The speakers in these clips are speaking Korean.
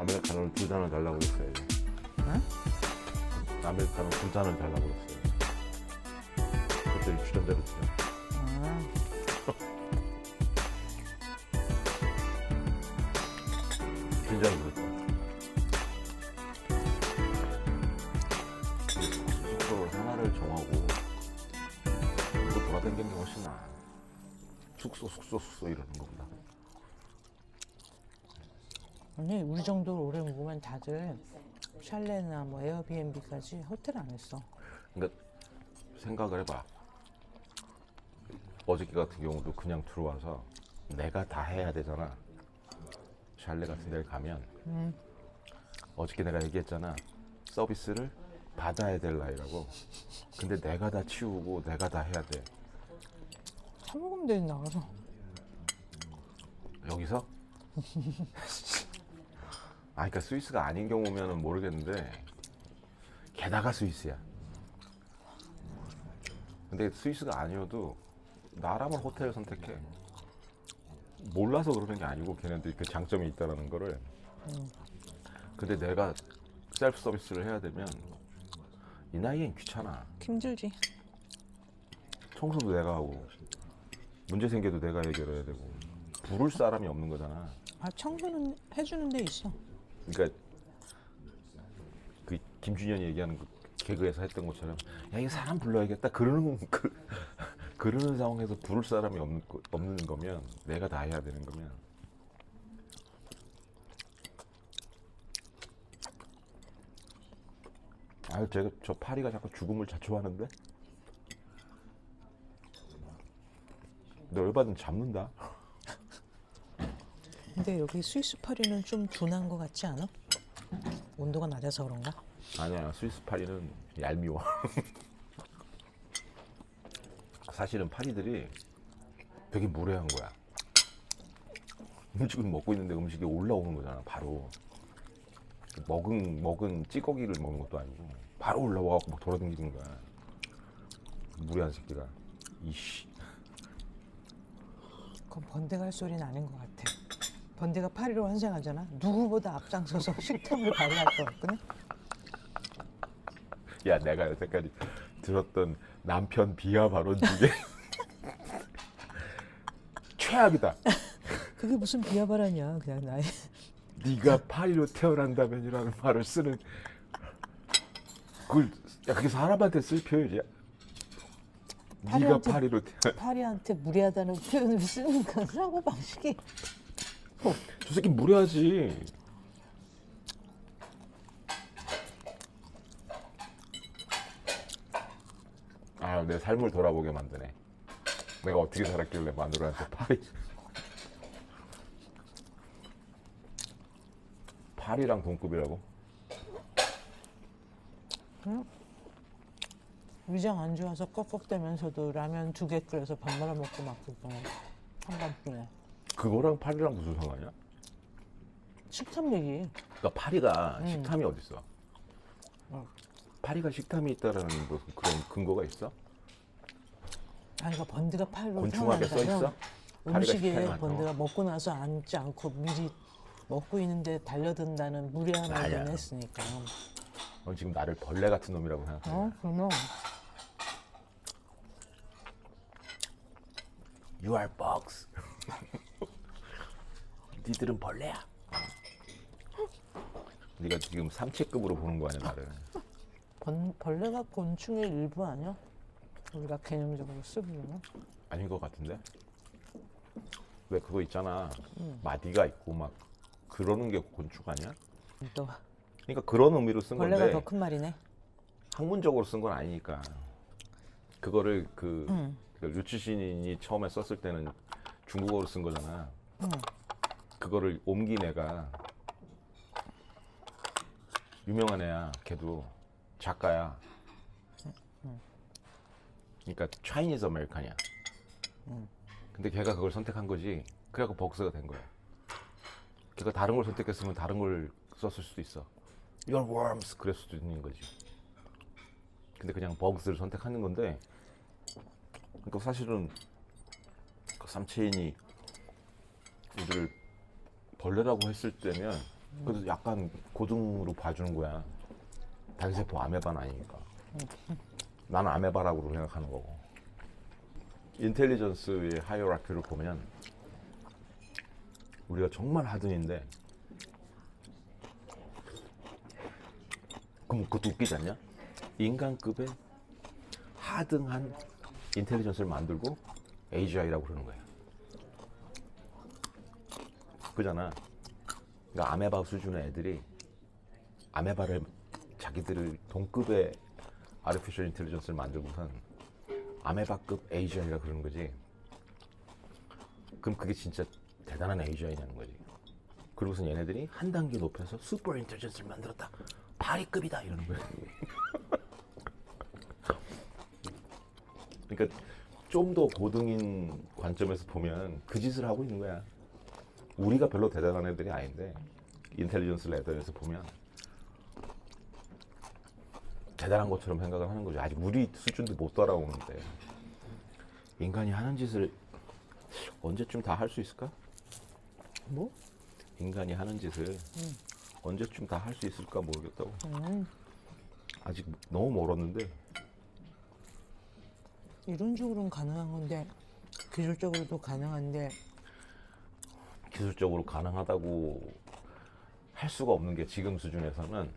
아메리카노를 2잔을 달라고 그랬어요. 응? 아메리카노 2잔을 달라고 그랬어요. 그랬더니 주전자로 주죠. 긴장이 그랬다. 숙소 하나를 정하고 또 돌아다니는 게 훨씬 나아. 숙소 이러는 것보다. 아니 우리 정도로 오래 묵으면 다들 샬레나 뭐 에어비앤비까지 호텔 안 했어. 그러니까 생각을 해봐. 어저께 같은 경우도 그냥 들어와서 내가 다 해야 되잖아. 샬레 같은 데를 가면 어저께 내가 얘기했잖아. 서비스를 받아야 될 나이라고. 근데 내가 다 치우고 내가 다 해야 돼. 사먹으면 되지 나가서. 여기서? 그러니까 스위스가 아닌 경우면은 모르겠는데 게다가 스위스야. 근데 스위스가 아니어도 나라면 호텔을 선택해. 몰라서 그러는 게 아니고 걔네들이 그 장점이 있다는 거를. 근데 내가 셀프 서비스를 해야 되면 이 나이엔 귀찮아. 힘들지. 청소도 내가 하고 문제 생겨도 내가 해결해야 되고 부를 사람이 없는 거잖아. 아 청소는 해주는 데 있어. 그러니까 그 김준현이 얘기하는 그 개그에서 했던 것처럼 야 이거 사람 불러야겠다 그러는 상황에서 부를 사람이 없는 거면 내가 다 해야 되는 거면 제가 저 파리가 자꾸 죽음을 자초하는데 너 열받으면 잡는다. 근데 여기 스위스 파리는 좀 둔한 거 같지 않아? 온도가 낮아서 그런가? 아니야, 스위스 파리는 얄미워. 사실은 파리들이 되게 무례한 거야. 음식을 먹고 있는데 음식이 올라오는 거잖아, 바로. 먹은 찌꺼기를 먹는 것도 아니고 바로 올라와갖고 막 돌아다니는 거야. 무례한 새끼가. 이씨. 그건 번데가 할 소리는 아닌 것 같아. 번데가 파리로 환생하잖아. 누구보다 앞장서서 식탐을 발휘할 것 같거든. 야, 내가 여태까지 들었던 남편 비하 발언 중에 최악이다. 그게 무슨 비하발언이야. 그냥 나의. 네가 파리로 태어난다면이라는 말을 쓰는 그게 사람한테 쓸 표현이야. 네가 파리로 태어난. 파리한테 무례하다는 표현을 쓰는 그 사고 방식이. 저 새끼 무례하지. 내 삶을 돌아보게 만드네. 내가 어떻게 살았길래 마누라한테 파리랑 동급이라고? 위장 안 좋아서 꺽꺽대면서도 라면 2개 끓여서 밥 말아 먹고 막 그거 한밤중에. 그거랑 파리랑 무슨 상관이야? 식탐 얘기. 그러니까 파리가 식탐이 어딨어? 파리가 식탐이 있다라는 무슨 그런 근거가 있어? 아이가 번드가 파리로 곤충학에 써 있어? 음식에 번드가 먹고 나서 앉지 않고 미리 먹고 있는데 달려든다는 무례한 아니야. 말을 했으니까. 넌 지금 나를 벌레 같은 놈이라고 생각해. 그럼. You are bugs. 니들은 벌레야. 네가 지금 삼체급으로 보는 거 아니야, 나를. 벌레가 곤충의 일부 아니야? 우리가 개념적으로 쓰기로는. 아닌 것 같은데? 왜 그거 있잖아. 마디가 있고 막 그러는 게 곤충 아니야? 또 그러니까 그런 의미로 쓴 벌레가 건데 더 큰 말이네. 학문적으로 쓴 건 아니니까. 그거를 그 류치신이 처음에 썼을 때는 중국어로 쓴 거잖아. 그거를 옮긴 애가 유명한 애야. 걔도 작가야. 그러니까 차이니즈 아메리칸이야. 근데 걔가 그걸 선택한 거지. 그래갖고 벅스가 된 거야. 걔가 다른 걸 선택했으면 다른 걸 썼을 수도 있어. Your worms 그랬을 수도 있는 거지. 근데 그냥 버그스를 선택하는 건데, 그러니까 사실은 그 삼체인이 우리를 벌레라고 했을 때면 그래도 약간 고등으로 봐주는 거야. 다기세포 아메바는 아니니까. 나는 아메바라고 생각하는 거고. 인텔리전스의 하이어라키를 보면 우리가 정말 하등인데, 그럼 그것도 웃기지 않냐? 인간급의 하등한 인텔리전스를 만들고 AGI라고 그러는 거야. 그잖아. 그러니까 아메바 수준의 애들이 아메바를 자기들을 동급의 아티피셜 인텔리전스를 만들고선 아메바급 AGI라 그러는 거지. 그럼 그게 진짜 대단한 AGI냐는 거지. 그러고선 얘네들이 한 단계 높여서 슈퍼 인텔리전스를 만들었다. 파리급이다 이러는 거야. 그러니까 좀 더 고등인 관점에서 보면 그 짓을 하고 있는 거야. 우리가 별로 대단한 애들이 아닌데 인텔리전스 레벨에서 보면 대단한 것처럼 생각을 하는 거죠. 아직 우리 수준도 못 따라오는데 인간이 하는 짓을 언제쯤 다 할 수 있을까? 뭐? 인간이 하는 짓을 언제쯤 다 할 수 있을까 모르겠다고. 아직 너무 멀었는데. 이론적으로는 가능한 건데 기술적으로도 가능한데 기술적으로 가능하다고 할 수가 없는 게 지금 수준에서는,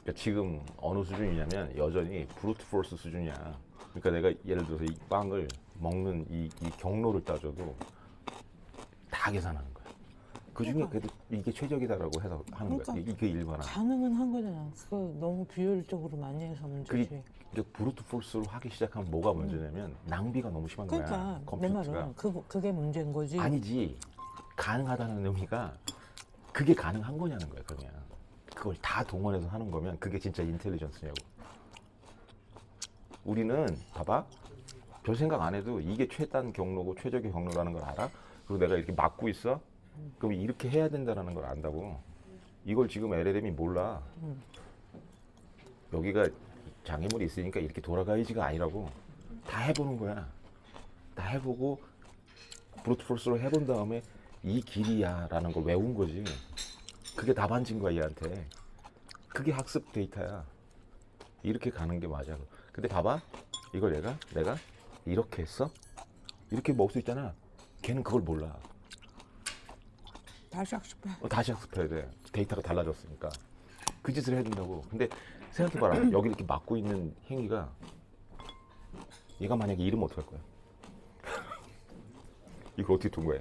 그러니까 지금 어느 수준이냐면 여전히 브루트 포스 수준이야. 그러니까 내가 예를 들어서 이 빵을 먹는 이 경로를 따져도 다 계산하는 거야. 그 중에 그래도 이게 최적이다라고 해서 하는 거야. 이게 일반화. 가능은 한 거잖아. 그거 너무 비효율적으로 많이 해서 문제지. 이게 브루트 포스로 하기 시작하면 뭐가 문제냐면 낭비가 너무 심한 거야. 그러니까 내 컴퓨터가. 말은 그게 문제인 거지. 아니지. 가능하다는 의미가 그게 가능한 거냐는 거야. 그러면 그걸 다 동원해서 하는 거면 그게 진짜 인텔리전스냐고. 우리는 봐봐, 별 생각 안 해도 이게 최단 경로고 최적의 경로라는 걸 알아. 그리고 내가 이렇게 막고 있어. 그럼 이렇게 해야 된다는 걸 안다고. 이걸 지금 LLM이 몰라. 여기가 장애물이 있으니까 이렇게 돌아가야지가 아니라고. 다 해보는 거야. 다 해보고 브루트 포스로 해본 다음에 이 길이야 라는 걸 외운 거지. 그게 답안지인 거야 얘한테. 그게 학습 데이터야. 이렇게 가는 게 맞아. 근데 봐봐, 이걸 내가 이렇게 했어? 이렇게 먹을 수 있잖아. 걔는 그걸 몰라. 다시 학습해. 다시 학습해야 돼. 데이터가 달라졌으니까. 그 짓을 해준다고. 근데 생각해봐라. 여기 이렇게 막고 있는 행위가, 얘가 만약에 이러면 어떡할 거야? 이걸 어떻게 둔 거야?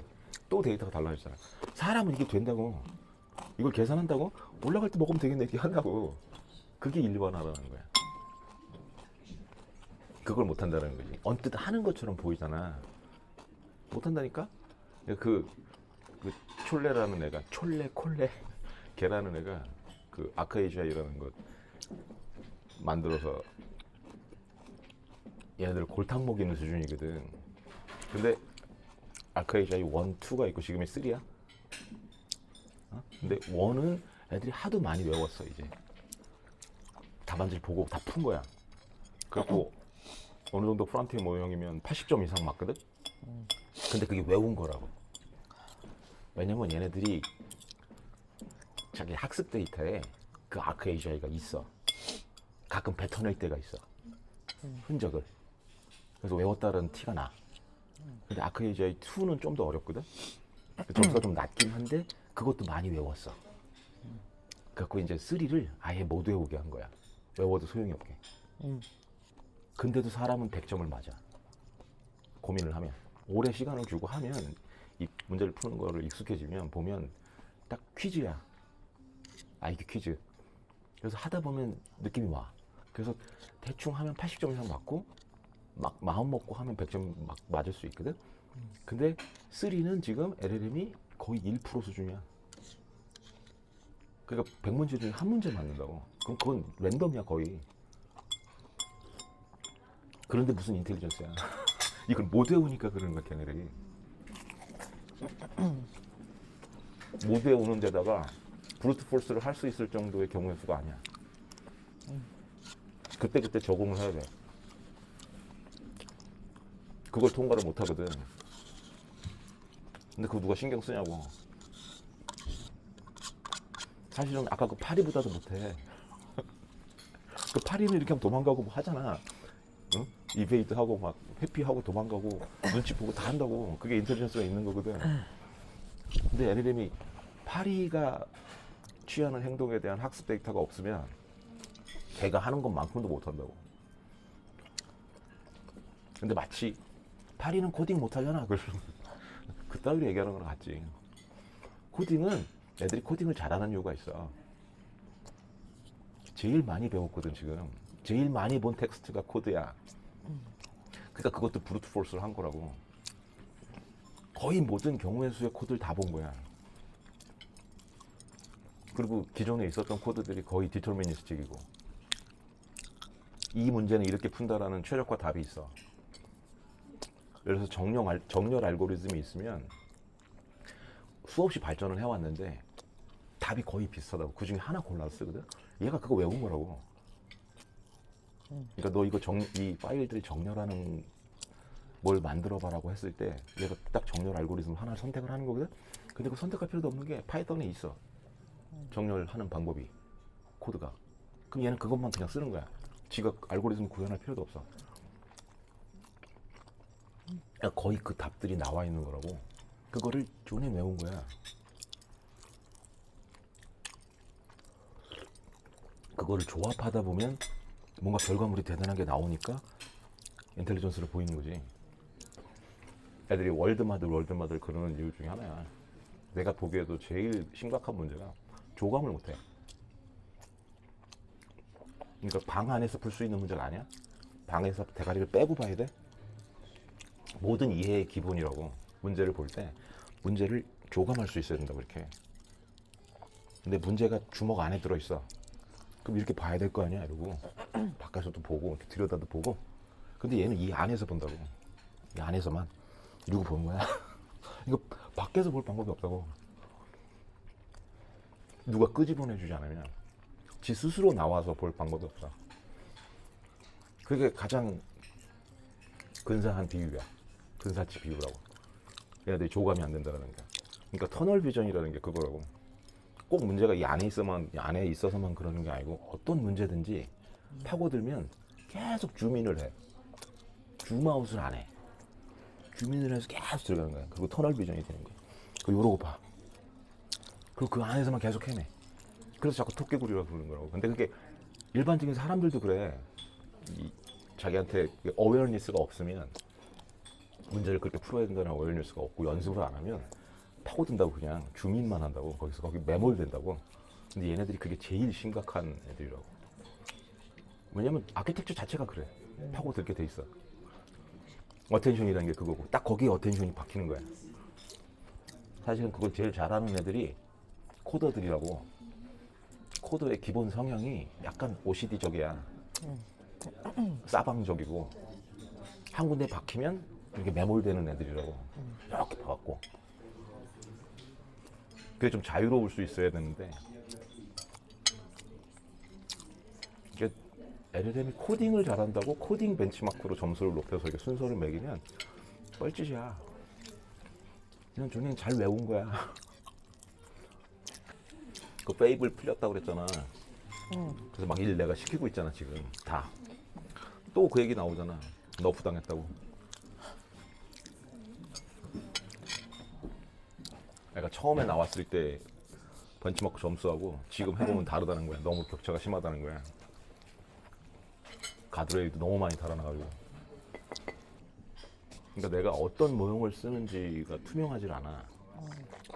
또 데이터가 달라졌잖아. 사람은 이게 된다고. 이걸 계산한다고? 올라갈 때 먹으면 되겠네 이렇게 한다고. 그게 일반화라는 거야. 그걸 못한다는 거지. 언뜻 하는 것처럼 보이잖아. 못한다니까? 그 촐레라는 애가, 콜레 걔라는 애가 그 아크에이지아이라는 것 만들어서 얘네들 골탕 먹이는 수준이거든. 근데 아크에이지아이 1, 2가 있고 지금이 3야. 근데 1은 애들이 하도 많이 외웠어. 이제 답안지를 보고 다 푼 거야. 그래갖고 어느 정도 프론티어 모형이면 80점 이상 맞거든. 근데 그게 외운 거라고. 왜냐면 얘네들이 자기 학습 데이터에 그 아크에이지아이가 있어. 가끔 뱉어낼 때가 있어. 흔적을. 그래서 외웠다는 티가 나. 근데 아크에이지아이 2는 좀 더 어렵거든. 점수가 좀 낮긴 한데 그것도 많이 외웠어. 그래갖고 이제 3를 아예 못 외우게 한 거야. 외워도 소용이 없게. 근데도 사람은 100점을 맞아. 고민을 하면. 오래 시간을 주고 하면 이 문제를 푸는 거를 익숙해지면 보면 딱 퀴즈야. 이게 퀴즈. 그래서 하다 보면 느낌이 와. 그래서 대충 하면 80점 이상 맞고 막 마음 먹고 하면 100점 막 맞을 수 있거든. 근데 3는 지금 LLM이 거의 1% 수준이야. 그러니까 100문제 중에 한 문제 맞는다고. 그럼 그건 랜덤이야 거의. 그런데 무슨 인텔리전스야. 이걸 못 외우니까 그러는 거야 걔네들이. 못 외우는 데다가 브루트 포스를 할 수 있을 정도의 경우의 수가 아니야. 그때 적응을 해야 돼. 그걸 통과를 못 하거든. 근데 그거 누가 신경 쓰냐고. 사실은 아까 그 파리보다도 못해. 그 파리는 이렇게 하면 도망가고 뭐 하잖아. 응? 이베이드 하고 막 회피하고 도망가고 눈치 보고 다 한다고. 그게 인텔리전스가 있는 거거든. 근데 NLM이 파리가 취하는 행동에 대한 학습 데이터가 없으면 걔가 하는 것만큼도 못 한다고. 근데 마치 파리는 코딩 못 하잖아. 그따위로 얘기하는 거랑 같지. 코딩은 애들이 코딩을 잘하는 이유가 있어. 제일 많이 배웠거든 지금. 제일 많이 본 텍스트가 코드야. 그러니까 그것도 브루트 포스를 한 거라고. 거의 모든 경우의 수의 코드를 다 본 거야. 그리고 기존에 있었던 코드들이 거의 디터미니스틱이고, 이 문제는 이렇게 푼다라는 최적화 답이 있어. 예를 들어서 정렬 알고리즘이 있으면 수없이 발전을 해왔는데 답이 거의 비슷하다고. 그 중에 하나 골라서 쓰거든. 얘가 그거 외운 거라고. 그러니까 너 이거 이 파일들이 정렬하는 뭘 만들어봐라고 했을 때 얘가 딱 정렬 알고리즘 하나를 선택을 하는 거거든. 근데 그 선택할 필요도 없는 게 파이썬에 있어. 정렬하는 방법이, 코드가. 그럼 얘는 그것만 그냥 쓰는 거야. 지가 알고리즘 구현할 필요도 없어. 그러니까 거의 그 답들이 나와 있는 거라고. 그거를 존에 외운 거야. 그거를 조합하다 보면 뭔가 결과물이 대단하게 나오니까 인텔리전스를 보이는 거지. 애들이 월드마들 그러는 이유 중에 하나야. 내가 보기에도 제일 심각한 문제가 조감을 못해. 그러니까 방 안에서 풀 수 있는 문제가 아니야. 방에서 대가리를 빼고 봐야 돼. 모든 이해의 기본이라고. 문제를 볼 때 문제를 조감할 수 있어야 된다고 이렇게. 근데 문제가 주먹 안에 들어있어. 그럼 이렇게 봐야 될 거 아니야 이러고 바깥에서도 보고 이렇게 들여다도 보고. 근데 얘는 이 안에서 본다고. 이 안에서만 이러고 보는 거야. 이거 밖에서 볼 방법이 없다고. 누가 끄집어내주지 않으면 지 스스로 나와서 볼 방법이 없어. 그게 가장 근사한 비유야. 근사치 비유라고. 얘네들이 조감이 안 된다는 게. 그러니까 터널 비전이라는 게 그거라고. 꼭 문제가 이 안에 있어서만 그러는 게 아니고 어떤 문제든지 파고들면 계속 줌인을 해. 줌아웃을 안 해. 줌인을 해서 계속 들어가는 거야. 그리고 터널 비전이 되는 거야. 그리고 이러고 봐. 그리고 그 안에서만 계속 헤매. 그래서 자꾸 토끼구리라고 부르는 거라고. 근데 그게 일반적인 사람들도 그래. 자기한테 어웨어니스가 없으면, 문제를 그렇게 풀어야 된다는 어웨어니스가 없고 연습을 안 하면 파고든다고. 그냥 줌인만 한다고. 거기 매몰된다고. 근데 얘네들이 그게 제일 심각한 애들이라고. 왜냐면 아키텍처 자체가 그래. 파고들게 돼 있어. 어텐션이라는 게 그거고, 딱 거기에 어텐션이 박히는 거야. 사실은 그걸 제일 잘하는 애들이 코더들이라고. 코더의 기본 성향이 약간 OCD적이야. 싸방적이고, 한 군데 박히면 이렇게 매몰되는 애들이라고. 이렇게 봐갖고. 그게 좀 자유로울 수 있어야 되는데, 이게 LLM이 코딩을 잘한다고 코딩 벤치마크로 점수를 높여서 이렇게 순서를 매기면 뻘짓이야. 그냥 존이는 잘 외운 거야. 그 페이블 풀렸다고 그랬잖아. 그래서 막 일 내가 시키고 있잖아 지금 다. 또 그 얘기 나오잖아. 너프 당했다고. 내가 처음에 나왔을 때 벤치마크 점수하고 지금 해보면 다르다는 거야. 너무 격차가 심하다는 거야. 가드레일도 너무 많이 달아나가지고. 그러니까 내가 어떤 모형을 쓰는지가 투명하지 않아.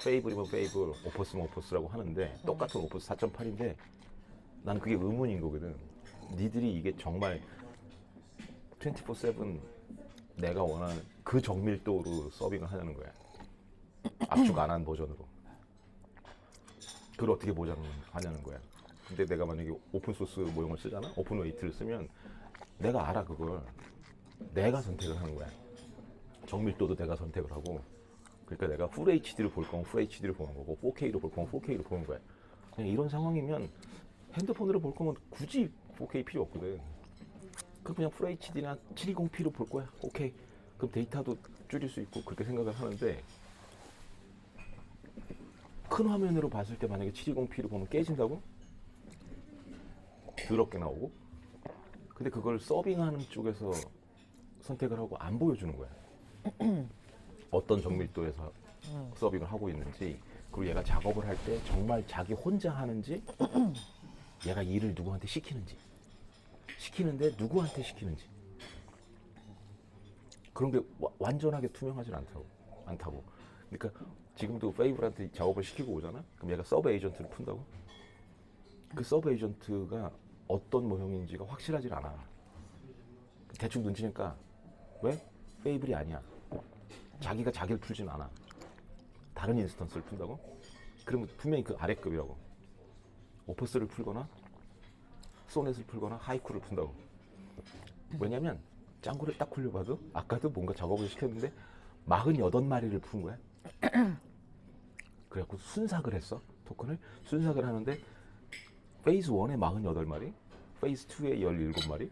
페이블이면 페이블, 오퍼스면 오퍼스라고 하는데 똑같은 오퍼스 4.8인데 나는 그게 의문인 거거든. 니들이 이게 정말 24/7 내가 원하는 그 정밀도로 서빙을 하냐는 거야. 압축 안 한 버전으로. 그걸 어떻게 보장하냐는 거야. 근데 내가 만약에 오픈소스 모형을 쓰잖아? 오픈웨이트를 쓰면 내가 알아. 그걸 내가 선택을 하는 거야. 정밀도도 내가 선택을 하고. 그러니까 내가 풀 HD로 볼 거면 풀 HD로 보는 거고, 4K로 볼 거면 4K로 보는 거야. 그냥 이런 상황이면 핸드폰으로 볼 거면 굳이 4K 필요 없거든. 그냥 풀 HD나 720p로 볼 거야. 오케이. 그럼 데이터도 줄일 수 있고 그렇게 생각을 하는데, 큰 화면으로 봤을 때 만약에 720p로 보면 깨진다고? 더럽게 나오고. 근데 그걸 서빙하는 쪽에서 선택을 하고 안 보여주는 거야. 어떤 정밀도에서 서빙을 하고 있는지, 그리고 얘가 작업을 할 때 정말 자기 혼자 하는지, 얘가 일을 누구한테 시키는지, 시키는데 누구한테 시키는지, 그런 게 완전하게 투명하지 않다고. 그러니까 지금도 페이블한테 작업을 시키고 오잖아. 그럼 얘가 서브 에이전트를 푼다고? 그 서브 에이전트가 어떤 모형인지가 확실하지 않아. 대충 눈치니까 왜? 페이블이 아니야. 자기가 자기를 풀진 않아. 다른 인스턴스를 푼다고? 그러면 분명히 그 아래급이라고. 오퍼스를 풀거나 소넷을 풀거나 하이쿠를 푼다고. 왜냐면 짱구를 딱 굴려봐도 아까도 뭔가 작업을 시켰는데 48마리를 푼 거야. 그래갖고 순삭을 했어. 토큰을 순삭을 하는데 페이즈 1에 48마리, 페이즈 2에 17마리,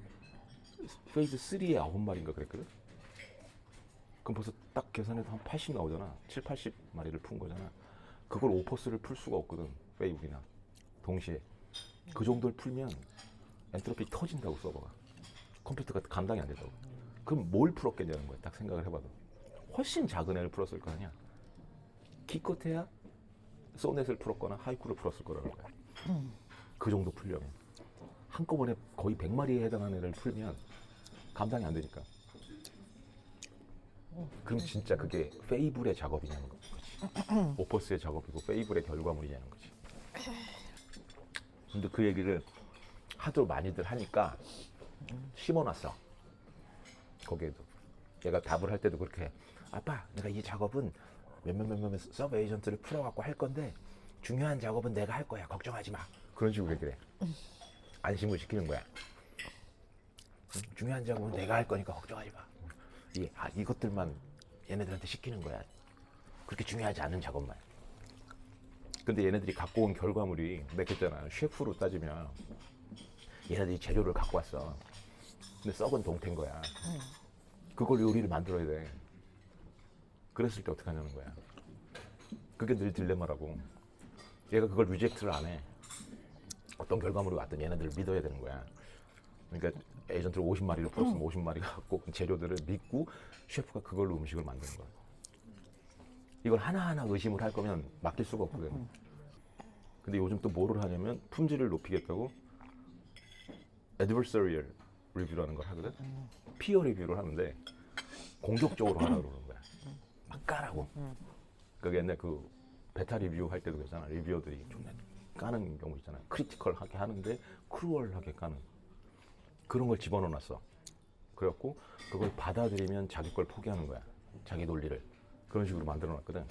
페이즈 3에 9마리인가 그랬거든. 그럼 벌써 딱 계산해도 한 80 나오잖아. 7, 80마리를 푼 거잖아. 그걸 오퍼스를 풀 수가 없거든. 페이브이나 동시에. 그 정도를 풀면 엔트로피 터진다고, 서버가. 컴퓨터가 감당이 안 된다고. 그럼 뭘 풀었겠냐는 거야. 딱 생각을 해봐도. 훨씬 작은 애를 풀었을 거 아니야. 기껏해야 소넷을 풀었거나 하이쿠를 풀었을 거라는 거야. 그 정도 풀려면. 한꺼번에 거의 100마리에 해당하는 애를 풀면 감당이 안 되니까. 그럼 진짜 그게 페이블의 작업이냐는 거지. 오퍼스의 작업이고 페이블의 결과물이냐는 거지. 근데 그 얘기를 하도 많이들 하니까 심어놨어. 거기에도. 얘가 답을 할 때도 그렇게, 아빠, 내가 이 작업은 몇몇 서브 에이전트를 풀어갖고 할 건데 중요한 작업은 내가 할 거야. 걱정하지 마. 그런 식으로 얘기를 해. 안심을 시키는 거야. 중요한 작업은 내가 할 거니까 걱정하지 마. 이것들만 얘네들한테 시키는 거야. 그렇게 중요하지 않은 작업만. 근데 얘네들이 갖고 온 결과물이, 내가 했잖아. 셰프로 따지면 얘네들이 재료를 갖고 왔어. 근데 썩은 동태인 거야. 그걸 요리를 만들어야 돼. 그랬을 때 어떻게 하냐는 거야. 그게 늘 딜레마라고. 얘가 그걸 리젝트를 안 해. 어떤 결과물이 왔든 얘네들을 믿어야 되는 거야. 그러니까 에이전트를 50마리를 풀었으면 50마리가 갖고 온 재료들을 믿고 셰프가 그걸로 음식을 만드는 거야. 이걸 하나하나 의심을 할 거면 맡길 수가 없거든. 근데 요즘 또 뭐를 하냐면 품질을 높이겠다고 adversarial 리뷰라는 걸 하거든. 피어 리뷰를 하는데 공격적으로 하라고 그러는 거야. 막 까라고. 그러니까 옛날 그 베타 리뷰 할 때도 그랬잖아. 리뷰어들이 좀 까는 경우 있잖아. 크리티컬하게 하는데 크루얼하게 까는. 그런 걸 집어넣어 놨어. 그래갖고 그걸 받아들이면 자기 걸 포기하는 거야. 자기 논리를. 그런 식으로 만들어 놨거든.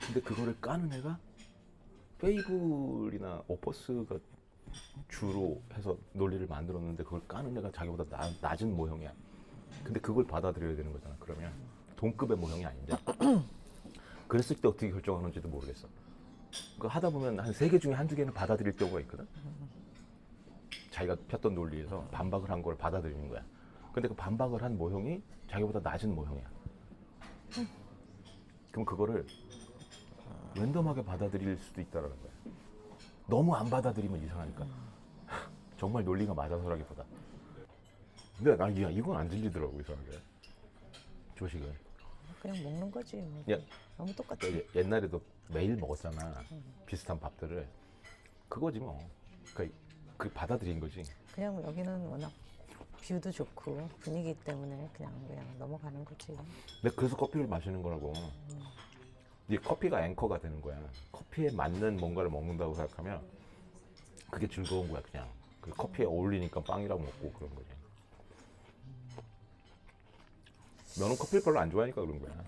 근데 그거를 까는 애가 페이블이나 오퍼스가 주로 해서 논리를 만들었는데 그걸 까는 애가 자기보다 낮은 모형이야. 근데 그걸 받아들여야 되는 거잖아. 그러면 동급의 모형이 아닌데. 그랬을 때 어떻게 결정하는지도 모르겠어. 그거 하다 보면 한 3개 중에 한두 개는 받아들일 경우가 있거든. 자기가 폈던 논리에서 반박을 한 걸 받아들이는 거야. 근데 그 반박을 한 모형이 자기보다 낮은 모형이야. 그럼 그거를 랜덤하게 받아들일 수도 있다라는 거야. 너무 안 받아들이면 이상하니까. 정말 논리가 맞아서라기보다. 근데 나 이건 안 들리더라고, 이상하게. 조식을. 그냥 먹는 거지. 뭐. 야, 너무 똑같아. 옛날에도 매일 먹었잖아. 비슷한 밥들을. 그거지 뭐. 그러니까 그 받아들인 거지. 그냥 여기는 워낙 뷰도 좋고 분위기 때문에 그냥 넘어가는 거지. 근데 그래서 커피를 마시는 거라고. 이 커피가 앵커가 되는 거야. 커피에 맞는 뭔가를 먹는다고 생각하면 그게 즐거운 거야, 그냥. 그 커피에 어울리니까 빵이라고 먹고 그런 거지. 너는 커피를 별로 안 좋아하니까 그런 거야.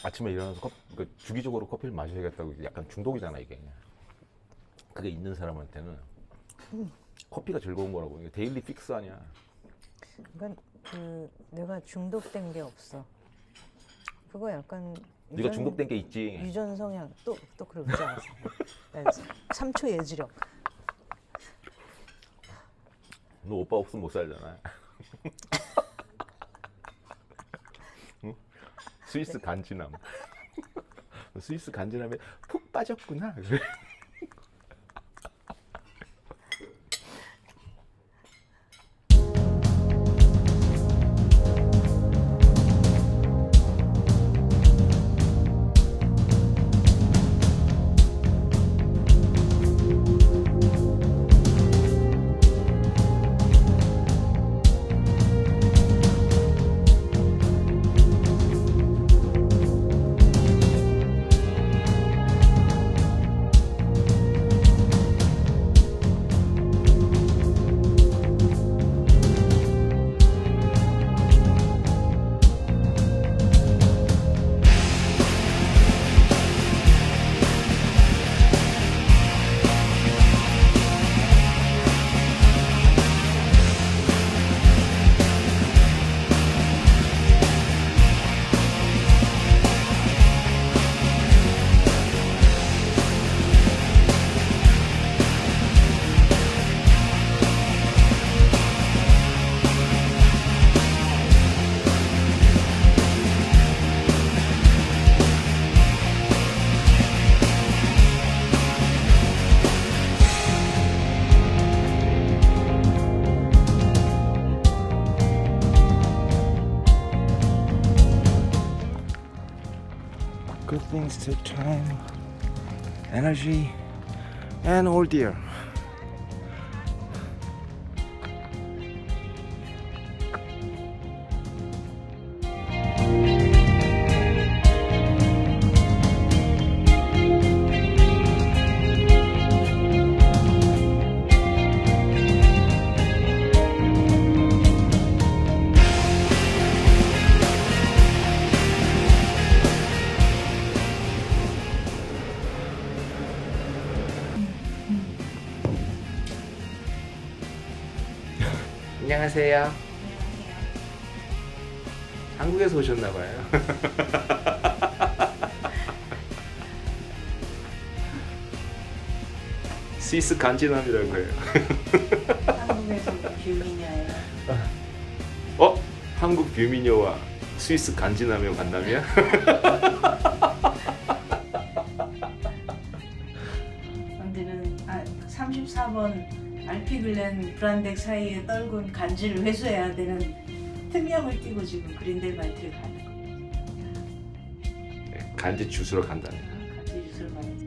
아침에 일어나서 주기적으로 커피를 마셔야겠다고. 약간 중독이잖아, 이게. 그게 있는 사람한테는 커피가 즐거운 거라고. 이게 데일리 픽스 아니야. 그러니까 내가 중독된 게 없어. 그거 약간 네가 중독된 게 있지. 유전 성향 또 그러지 않았어. 3초 예지력. 너 오빠 없으면 못 살잖아. 응? 스위스 간지남. 스위스 간지남에 푹 빠졌구나. 그래. Good things take time, energy, and ordeal. 안녕하세요. 한국에서 오셨나봐요. 스위스 간지남이라고 해요. 한국에서 뷰미녀예요. 어? 한국 뷰미녀와 스위스 간지남의 만남이야? 언니는 34번 알피글렌 브란덱 사이에 떨군 간지를 회수해야 되는 특명을 띠고 지금 그린델발트를 가는 거예요. 간지 주스러 간다네. 간지 주스를 많이